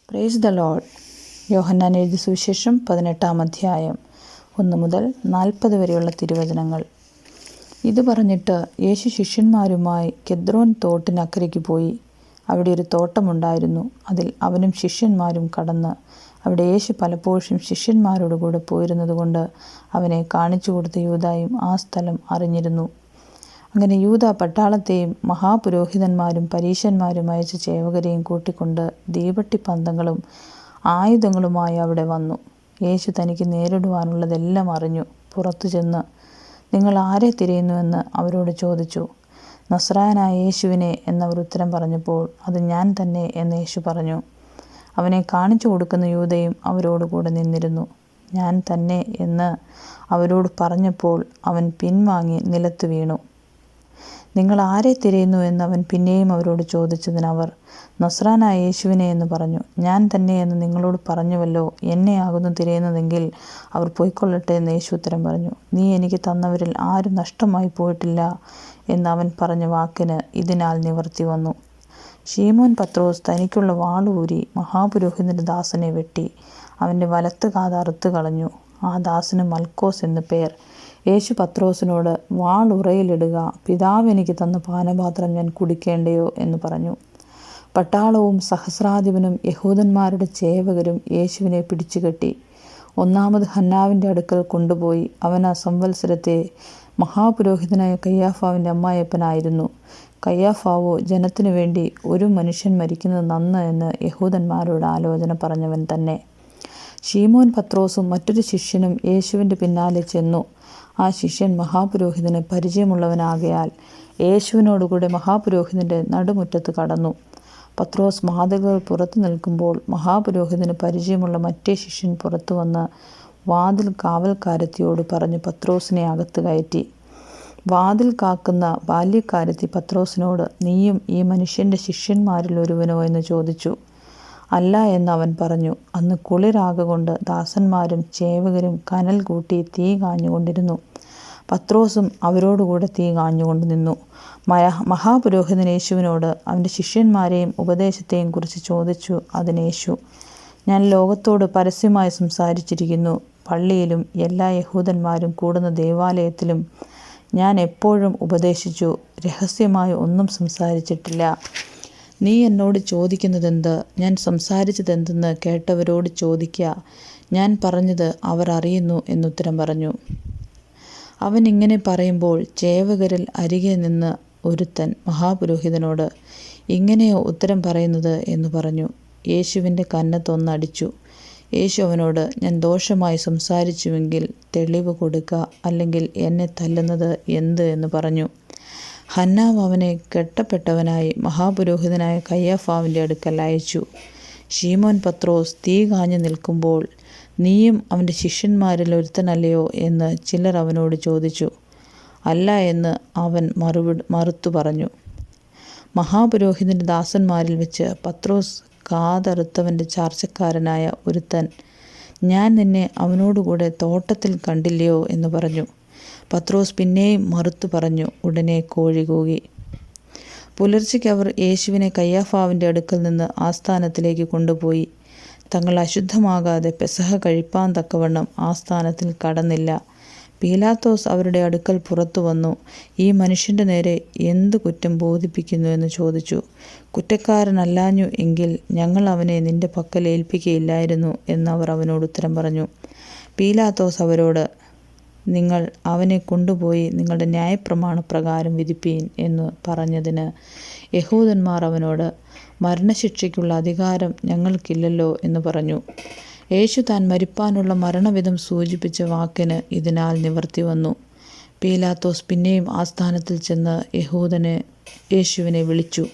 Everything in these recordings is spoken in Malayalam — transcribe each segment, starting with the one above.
Praise the Lord. യോഹന്നാൻ എഴുതിയ സുവിശേഷം 18-ാം അധ്യായം 1 മുതൽ 40 വരെയുള്ള തിരുവചനങ്ങൾ. ഇത് പറഞ്ഞിട്ട് യേശു ശിഷ്യന്മാരുമായി കെദ്രോൻ തോട്ടിനക്കരയ്ക്ക് പോയി. അവിടെ ഒരു തോട്ടമുണ്ടായിരുന്നു. അതിൽ അവനും ശിഷ്യന്മാരും കടന്ന്. അവിടെ യേശു പലപ്പോഴും ശിഷ്യന്മാരോടുകൂടെ പോയിരുന്നതുകൊണ്ട് അവനെ കാണിച്ചു കൊടുത്ത യൂദായും ആ സ്ഥലം അറിഞ്ഞിരുന്നു. അങ്ങനെ യൂദ പട്ടാളത്തെയും മഹാപുരോഹിതന്മാരും പരീശന്മാരും അയച്ച ചേവകരെയും കൂട്ടിക്കൊണ്ട് തീവട്ടിപ്പന്തങ്ങളും ആയുധങ്ങളുമായി അവിടെ വന്നു. യേശു തനിക്ക് നേരിടുവാനുള്ളതെല്ലാം അറിഞ്ഞു. പുറത്തു ചെന്ന്, നിങ്ങൾ ആരെ തിരയുന്നുവെന്ന് അവരോട് ചോദിച്ചു. നസ്രായനായ യേശുവിനെ എന്നവർ ഉത്തരം പറഞ്ഞപ്പോൾ, അത് ഞാൻ തന്നെ എന്ന് യേശു പറഞ്ഞു. അവനെ കാണിച്ചു കൊടുക്കുന്ന യൂദയും അവരോടുകൂടെ നിന്നിരുന്നു. ഞാൻ തന്നെ എന്ന് അവരോട് പറഞ്ഞപ്പോൾ അവൻ പിൻവാങ്ങി നിലത്ത് വീണു. നിങ്ങൾ ആരെ തിരയുന്നു എന്ന് അവൻ പിന്നെയും അവരോട് ചോദിച്ചതിന് അവർ, നസ്രായനായ യേശുവിനെ എന്ന് പറഞ്ഞു. ഞാൻ തന്നെ എന്ന് നിങ്ങളോട് പറഞ്ഞുവല്ലോ, എന്നെയാകുന്നു തിരയുന്നതെങ്കിൽ അവർ പൊയ്ക്കൊള്ളട്ടെ എന്ന് യേശു ഉത്തരം പറഞ്ഞു. നീ എനിക്ക് തന്നവരിൽ ആരും നഷ്ടമായി പോയിട്ടില്ല എന്ന് അവൻ പറഞ്ഞ വാക്കിന് ഇതിനാൽ നിവർത്തി വന്നു. ശീമോൻ പത്രോസ് തനിക്കുള്ള വാളൂരി മഹാപുരോഹിതന്റെ ദാസനെ വെട്ടി അവൻ്റെ വലത്ത് കാത് അറുത്ത് കളഞ്ഞു. ആ ദാസന് മൽക്കോസ് എന്ന് പേർ. യേശു പത്രോസിനോട്, വാൾ ഉറയിലിടുക, പിതാവ് എനിക്ക് തന്ന പാനപാത്രം ഞാൻ കുടിക്കേണ്ടയോ എന്ന് പറഞ്ഞു. പട്ടാളവും സഹസ്രാധിപനും യഹൂദന്മാരുടെ ചേവകരും യേശുവിനെ പിടിച്ചുകെട്ടി ഒന്നാമത് ഹന്നാവിൻ്റെ അടുക്കൽ കൊണ്ടുപോയി. അവൻ ആ സംവത്സരത്തെ മഹാപുരോഹിതനായ കയ്യാഫാവിൻ്റെ അമ്മായപ്പനായിരുന്നു. കയ്യാഫാവോ ജനത്തിനു വേണ്ടി ഒരു മനുഷ്യൻ മരിക്കുന്നത് നന്ന് എന്ന് യഹൂദന്മാരോട് ആലോചന പറഞ്ഞവൻ തന്നെ. ശീമോൻ പത്രോസും മറ്റൊരു ശിഷ്യനും യേശുവിൻ്റെ പിന്നാലെ ചെന്നു. ആ ശിഷ്യൻ മഹാപുരോഹിതന് പരിചയമുള്ളവനാകയാൽ യേശുവിനോടുകൂടെ മഹാപുരോഹിതൻ്റെ നടുമുറ്റത്ത് കടന്നു. പത്രോസ് മാതൃകകൾ പുറത്തു നിൽക്കുമ്പോൾ മഹാപുരോഹിതന് പരിചയമുള്ള മറ്റേ ശിഷ്യൻ പുറത്തു വന്ന് വാതിൽ കാവൽക്കാരത്തിയോട് പറഞ്ഞു പത്രോസിനെ അകത്ത് കയറ്റി. വാതിൽ കാക്കുന്ന ബാല്യക്കാരത്തി പത്രോസിനോട്, നീയും ഈ മനുഷ്യൻ്റെ ശിഷ്യന്മാരിൽ ഒരുവനോ എന്ന് ചോദിച്ചു. അല്ല എന്ന് അവൻ പറഞ്ഞു. അന്ന് കുളിരാകൊണ്ട് ദാസന്മാരും ചേവകരും കനൽ കൂട്ടി തീ കാഞ്ഞുകൊണ്ടിരുന്നു. പത്രോസും അവരോടുകൂടെ തീ കാഞ്ഞുകൊണ്ട് നിന്നു. മഹാപുരോഹിതൻ യേശുവിനോട് അവൻ്റെ ശിഷ്യന്മാരെയും ഉപദേശത്തെയും കുറിച്ച് ചോദിച്ചു. അതിന് യേശു, ഞാൻ ലോകത്തോട് പരസ്യമായി സംസാരിച്ചിരിക്കുന്നു. പള്ളിയിലും എല്ലാ യഹൂദന്മാരും കൂടുന്ന ദേവാലയത്തിലും ഞാൻ എപ്പോഴും ഉപദേശിച്ചു, രഹസ്യമായി ഒന്നും സംസാരിച്ചിട്ടില്ല. നീ എന്നോട് ചോദിക്കുന്നതെന്ത്? ഞാൻ സംസാരിച്ചതെന്തെന്ന് കേട്ടവരോട് ചോദിക്കുക. ഞാൻ പറഞ്ഞത് അവർ അറിയുന്നു എന്നുത്തരം പറഞ്ഞു. അവൻ ഇങ്ങനെ പറയുമ്പോൾ ചേവകരിൽ അരികെ നിന്ന് ഒരുത്തൻ മഹാപുരോഹിതനോട്, ഇങ്ങനെയോ ഉത്തരം പറയുന്നത് എന്ന് പറഞ്ഞു. യേശുവിൻ്റെ കന്നത്തൊന്നടിച്ചു. യേശു അവനോട്, ഞാൻ ദോഷമായി സംസാരിച്ചുവെങ്കിൽ തെളിവ് കൊടുക്ക, അല്ലെങ്കിൽ എന്നെ തല്ലുന്നത് എന്ത് എന്ന് പറഞ്ഞു. ഹന്നാവ് അവനെ കെട്ടപ്പെട്ടവനായി മഹാപുരോഹിതനായ കയ്യാഫാവിൻ്റെ അടുക്കൽ അയച്ചു. ശീമോൻ പത്രോസ് തീ കാഞ്ഞു നിൽക്കുമ്പോൾ, നീയും അവൻ്റെ ശിഷ്യന്മാരിൽ ഒരുത്തനല്ലയോ എന്ന് ചിലർ അവനോട് ചോദിച്ചു. അല്ല എന്ന് അവൻ മറുത്തു പറഞ്ഞു. മഹാപുരോഹിതൻ്റെ ദാസന്മാരിൽ വെച്ച് പത്രോസ് കാതറുത്തവൻ്റെ ചാർച്ചക്കാരനായ ഒരുത്തൻ, ഞാൻ നിന്നെ അവനോടുകൂടെ തോട്ടത്തിൽ കണ്ടില്ലയോ എന്ന് പറഞ്ഞു. പത്രോസ് പിന്നെയും മറുത്തു പറഞ്ഞു. ഉടനെ കോഴി കൂകി. പുലർച്ചയ്ക്ക് അവർ യേശുവിനെ കയ്യാഫാവിൻ്റെ അടുക്കൽ നിന്ന് ആസ്ഥാനത്തിലേക്ക് കൊണ്ടുപോയി. തങ്ങൾ അശുദ്ധമാകാതെ പെസഹ കഴിപ്പാൻ തക്കവണ്ണം ആസ്ഥാനത്തിൽ കടന്നില്ല. പീലാത്തോസ് അവരുടെ അടുക്കൽ പുറത്തു വന്നു, ഈ മനുഷ്യൻ്റെ നേരെ എന്ത് കുറ്റം ബോധിപ്പിക്കുന്നു എന്ന് ചോദിച്ചു. കുറ്റക്കാരനല്ലാഞ്ഞു എങ്കിൽ ഞങ്ങൾ അവനെ നിന്റെ പക്കൽ ഏൽപ്പിക്കുകയില്ലായിരുന്നു എന്നവർ അവനോട് ഉത്തരം പറഞ്ഞു. പീലാത്തോസ് അവരോട്, നിങ്ങൾ അവനെ കൊണ്ടുപോയി നിങ്ങളുടെ ന്യായപ്രമാണപ്രകാരം വിധിപ്പീൻ എന്ന് പറഞ്ഞതിന് യഹൂദന്മാർ അവനോട്, മരണശിക്ഷയ്ക്കുള്ള അധികാരം ഞങ്ങൾക്കില്ലല്ലോ എന്ന് പറഞ്ഞു. യേശു താൻ മരിപ്പാനുള്ള മരണവിധം സൂചിപ്പിച്ച വാക്കിന് ഇതിനാൽ നിവർത്തി വന്നു. പീലാത്തോസ് പിന്നെയും ആസ്ഥാനത്തിൽ ചെന്ന് യേശുവിനെ വിളിച്ചു.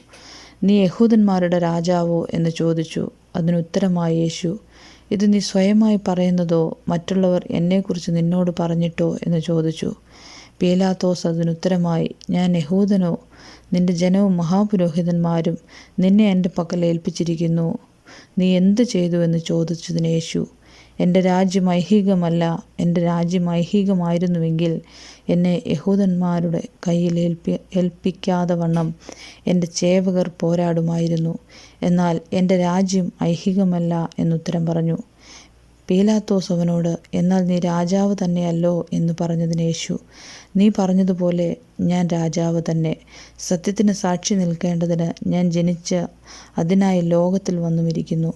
നീ യഹൂദന്മാരുടെ രാജാവോ എന്ന് ചോദിച്ചു. അതിനുത്തരമായി യേശു, ഇത് നീ സ്വയമായി പറയുന്നതോ മറ്റുള്ളവർ എന്നെക്കുറിച്ച് നിന്നോട് പറഞ്ഞിട്ടോ എന്ന് ചോദിച്ചു. പീലാത്തോസ് അതിനുത്തരമായി, ഞാൻ യഹൂദനോ? നിന്റെ ജനവും മഹാപുരോഹിതന്മാരും നിന്നെ എൻ്റെ പക്കൽ ഏൽപ്പിച്ചിരിക്കുന്നു. നീ എന്ത് ചെയ്തു എന്ന് ചോദിച്ചതിന് യേശു, എൻ്റെ രാജ്യം ഐഹികമല്ല. എൻ്റെ രാജ്യം ഐഹികമായിരുന്നുവെങ്കിൽ എന്നെ യഹൂദന്മാരുടെ കയ്യിൽ ഏൽപ്പിക്കാതെ വണ്ണം എൻ്റെ ചേവകർ പോരാടുമായിരുന്നു. എന്നാൽ എൻ്റെ രാജ്യം ഐഹികമല്ല എന്നുത്തരം പറഞ്ഞു. പീലാത്തോസ് അവനോട്, എന്നാൽ നീ രാജാവ് തന്നെയല്ലോ എന്ന് പറഞ്ഞതിന് യേശു, നീ പറഞ്ഞതുപോലെ ഞാൻ രാജാവ് തന്നെ. സത്യത്തിന് സാക്ഷി നിൽക്കേണ്ടതിന് ഞാൻ ജനിച്ച് അതിനായി ലോകത്തിൽ വന്നുമിരിക്കുന്നു.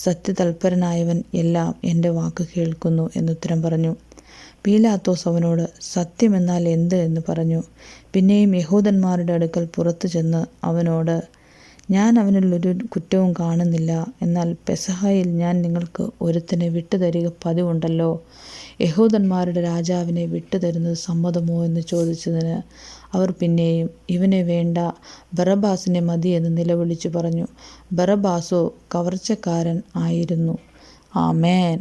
സത്യതൽപരനായവൻ എല്ലാം എൻ്റെ വാക്ക് കേൾക്കുന്നു എന്നുത്തരം പറഞ്ഞു. പീലാത്തോസ് അവനോട്, സത്യമെന്നാൽ എന്ത് എന്ന് പറഞ്ഞു. പിന്നെയും യഹൂദന്മാരുടെ അടുക്കൽ പുറത്തു ചെന്ന് അവനോട്, ഞാൻ അവനിലൊരു കുറ്റവും കാണുന്നില്ല. എന്നാൽ പെസഹയിൽ ഞാൻ നിങ്ങൾക്ക് ഒരുത്തനെ വിട്ടുതരിക പതിവുണ്ടല്ലോ. യഹൂദന്മാരുടെ രാജാവിനെ വിട്ടുതരുന്നത് സമ്മതമോ എന്ന് ചോദിച്ചതിന് അവർ പിന്നെയും, ഇവനെ വേണ്ട, ബറബ്ബാസിനെ മതി എന്ന് നിലവിളിച്ചു പറഞ്ഞു. ബറബ്ബാസോ കവർച്ചക്കാരൻ ആയിരുന്നു. ആമേൻ.